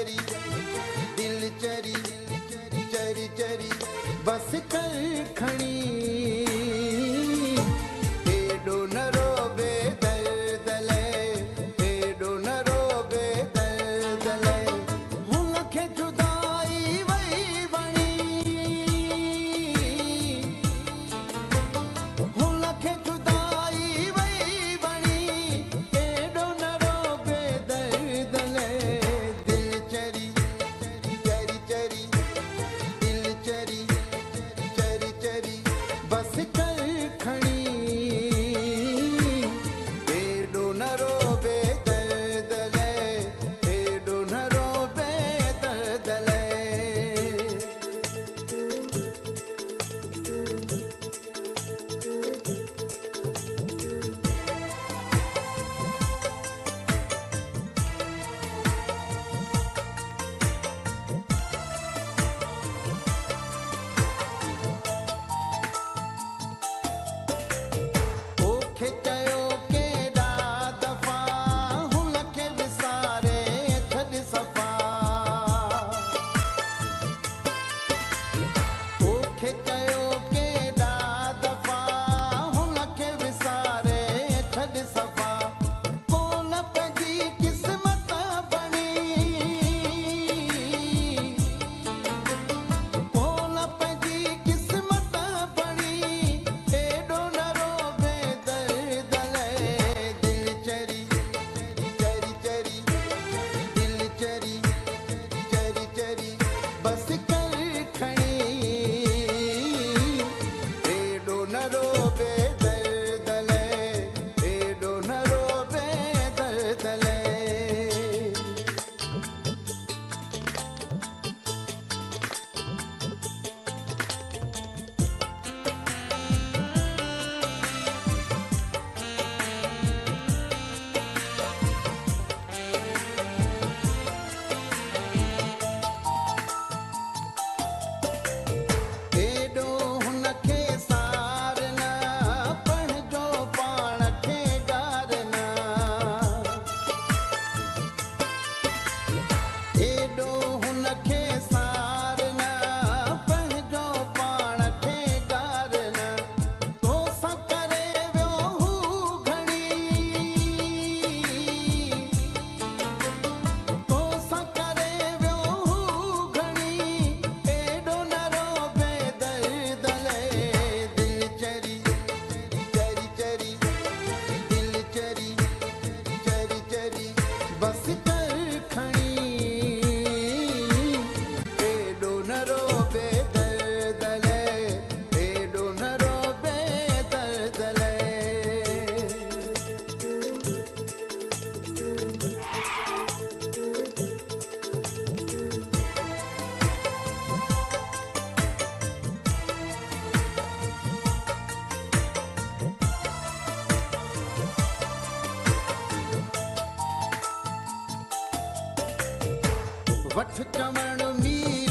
चरी दिल चरी चरी चरी बस कर खणी हेॾो न रोबे दर्द लाइ हेॾो न रोबे दर्द लाइ हुन खे जुदाई वई वणी हुन खे जुदाई वई वणी हेॾो न रोबे दर्द लाइ दिल चरी चरी चरी दिल चरी चरी चरी बस कर खणी हेॾो न रोबे दर्द लाइ हेॾो न रोबे दर्द लाइ तोखे चयो केॾा दफ़ा हुन खे विसारे छॾ सफ़ा तोखे चयो केॾा दफ़ा हुन खे विसारे छॾ सफ़ा कोन पंहिंजी क़िस्मत बणी कोन पंहिंजी क़िस्मत बणी हेॾो न रोबे दर्द लाइ दिल चरी चरी चरी दिल चरी चरी चरी बस कर खणी हेॾो न रोबे दर्द लाइ हेॾो न रोबे दर्द लाइ हेॾो हुन खे सार न पंहिंजो पाण खे गार न हेॾो हुन खे सार न पंहिंजो पाण खे गार न तोसां करे वियो हू घणी तोसां करे वियो हू घणी हेॾो न रोबे दर्द लाइ दिल चरी चरी चरी दिल चरी चरी चरी बस कर खणी हेॾो न रोबे दर्द लाइ हेॾो न रोबे दर्द लाइ वठ चवण मीर